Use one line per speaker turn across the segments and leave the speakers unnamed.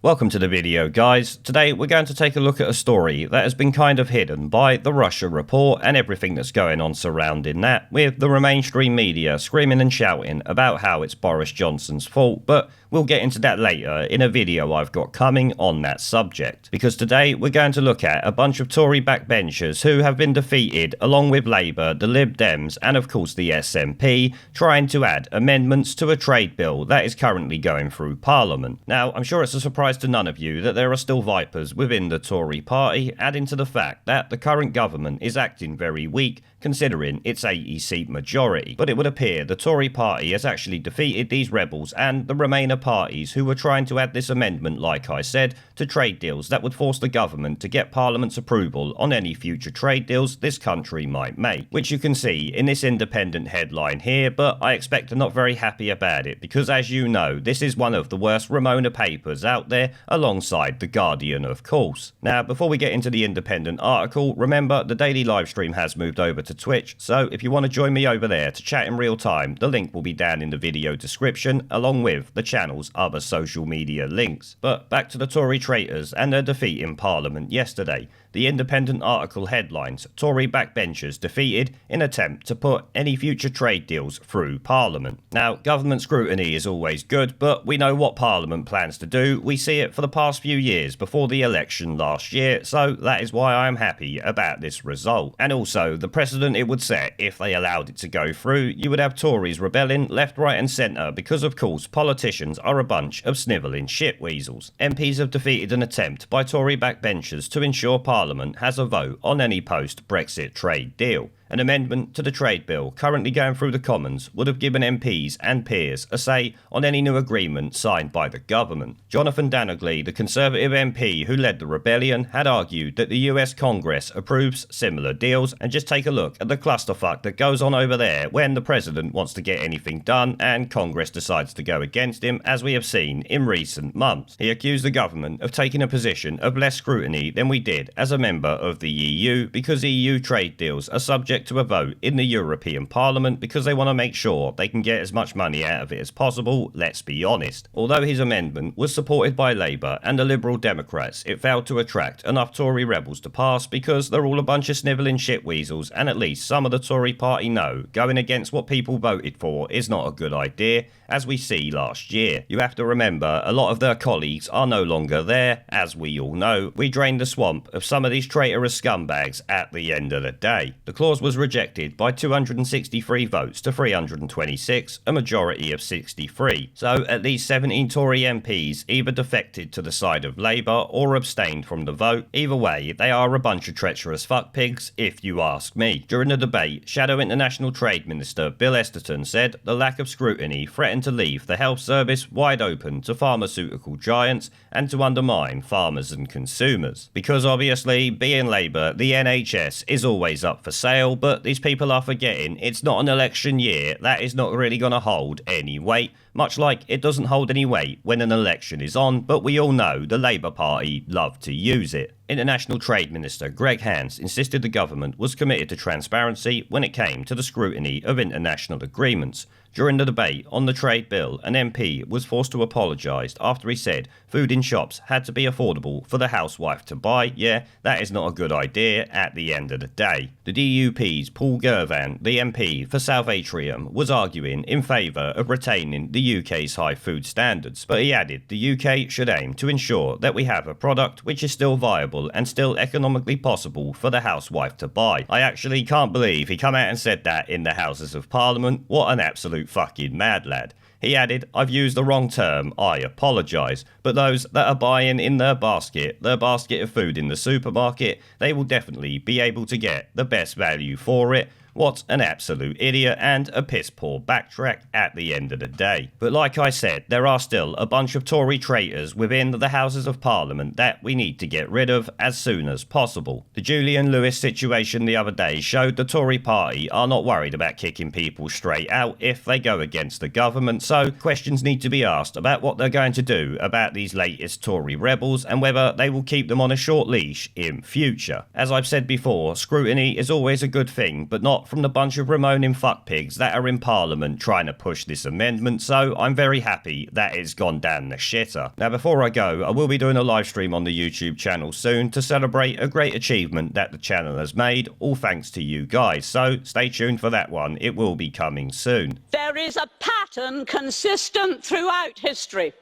Welcome to the video, guys. Today we're going to take a look at a story that has been kind of hidden by the Russia report and everything that's going on surrounding that, with the mainstream media screaming and shouting about how it's Boris Johnson's fault, but we'll get into that later in a video I've got coming on that subject. Because today we're going to look at a bunch of Tory backbenchers who have been defeated along with Labour, the Lib Dems and of course the SNP, trying to add amendments to a trade bill that is currently going through Parliament. Now, I'm sure it's a surprise to none of you that there are still vipers within the Tory party, adding to the fact that the current government is acting very weak considering its 80-seat majority. But it would appear the Tory party has actually defeated these rebels and the Remainer parties who were trying to add this amendment, like I said, to trade deals that would force the government to get Parliament's approval on any future trade deals this country might make, which you can see in this Independent headline here, but I expect they're not very happy about it because, as you know, this is one of the worst Remainer papers out there, alongside The Guardian, of course. Now, before we get into the Independent article, remember the daily live stream has moved over to Twitch, so if you want to join me over there to chat in real time, the link will be down in the video description, along with the channel's other social media links. But back to the Tory traitors and their defeat in Parliament yesterday. The Independent article headlines: Tory backbenchers defeated in attempt to put any future trade deals through Parliament. Now, government scrutiny is always good, but we know what Parliament plans to do. We see it for the past few years before the election last year, so that is why I am happy about this result. And also, the precedent it would set if they allowed it to go through. You would have Tories rebelling left, right and centre because, of course, politicians are a bunch of snivelling shitweasels. MPs have defeated an attempt by Tory backbenchers to ensure Parliament has a vote on any post-Brexit trade deal. An amendment to the trade bill currently going through the Commons would have given MPs and peers a say on any new agreement signed by the government. Jonathan Dannegley, the Conservative MP who led the rebellion, had argued that the US Congress approves similar deals, and just take a look at the clusterfuck that goes on over there when the President wants to get anything done and Congress decides to go against him, as we have seen in recent months. He accused the government of taking a position of less scrutiny than we did as a member of the EU, because EU trade deals are subject to a vote in the European Parliament because they want to make sure they can get as much money out of it as possible, let's be honest. Although his amendment was supported by Labour and the Liberal Democrats, it failed to attract enough Tory rebels to pass because they're all a bunch of snivelling shitweasels, and at least some of the Tory party know going against what people voted for is not a good idea, as we see last year. You have to remember, a lot of their colleagues are no longer there. As we all know, we drained the swamp of some of these traitorous scumbags at the end of the day. The clause was rejected by 263 votes to 326, a majority of 63. So at least 17 Tory MPs either defected to the side of Labour or abstained from the vote. Either way, they are a bunch of treacherous fuckpigs, if you ask me. During the debate, Shadow International Trade Minister Bill Esterton said the lack of scrutiny threatened to leave the health service wide open to pharmaceutical giants and to undermine farmers and consumers. Because obviously, being Labour, the NHS is always up for sale, but these people are forgetting it's not an election year. That is not really going to hold any weight, much like it doesn't hold any weight when an election is on, but we all know the Labour Party love to use it. International Trade Minister Greg Hans insisted the government was committed to transparency when it came to the scrutiny of international agreements. During the debate on the trade bill, an MP was forced to apologise after he said food in shops had to be affordable for the housewife to buy. Yeah, that is not a good idea at the end of the day. The DUP's Paul Girvan, the MP for South Atrium, was arguing in favour of retaining the UK's high food standards, but he added the UK should aim to ensure that we have a product which is still viable and still economically possible for the housewife to buy. I actually can't believe he come out and said that in the Houses of Parliament. What an absolute fucking mad lad. He added, "I've used the wrong term, I apologise, but those that are buying in their basket of food in the supermarket, they will definitely be able to get the best value for it." What an absolute idiot and a piss poor backtrack at the end of the day. But like I said, there are still a bunch of Tory traitors within the Houses of Parliament that we need to get rid of as soon as possible. The Julian Lewis situation the other day showed the Tory party are not worried about kicking people straight out if they go against the government, so questions need to be asked about what they're going to do about these latest Tory rebels and whether they will keep them on a short leash in future. As I've said before, scrutiny is always a good thing, but not not from the bunch of Ramoning fuckpigs that are in Parliament trying to push this amendment, so I'm very happy that it's gone down the shitter. Now before I go, I will be doing a live stream on the YouTube channel soon to celebrate a great achievement that the channel has made, all thanks to you guys, so stay tuned for that one, it will be coming soon.
There is a pattern consistent throughout history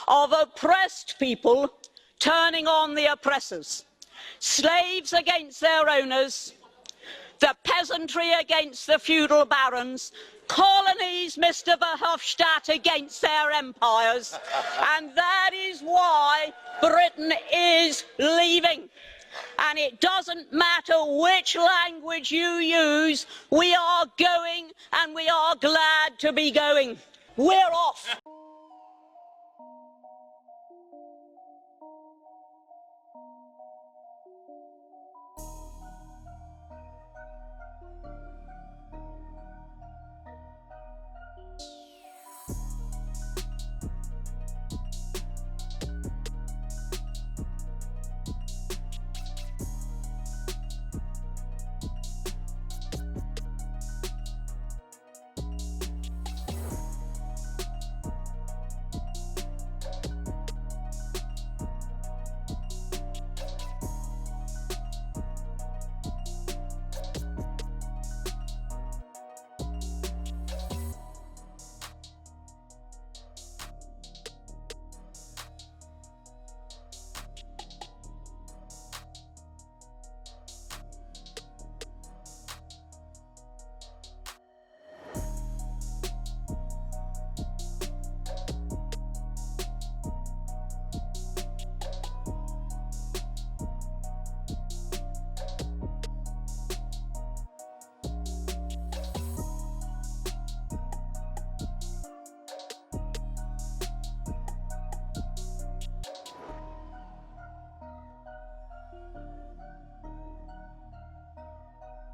of oppressed people turning on the oppressors, slaves against their owners, the peasantry against the feudal barons, colonies, Mr. Verhofstadt, against their empires, and that is why Britain is leaving. And it doesn't matter which language you use, we are going, and we are glad to be going. We're off.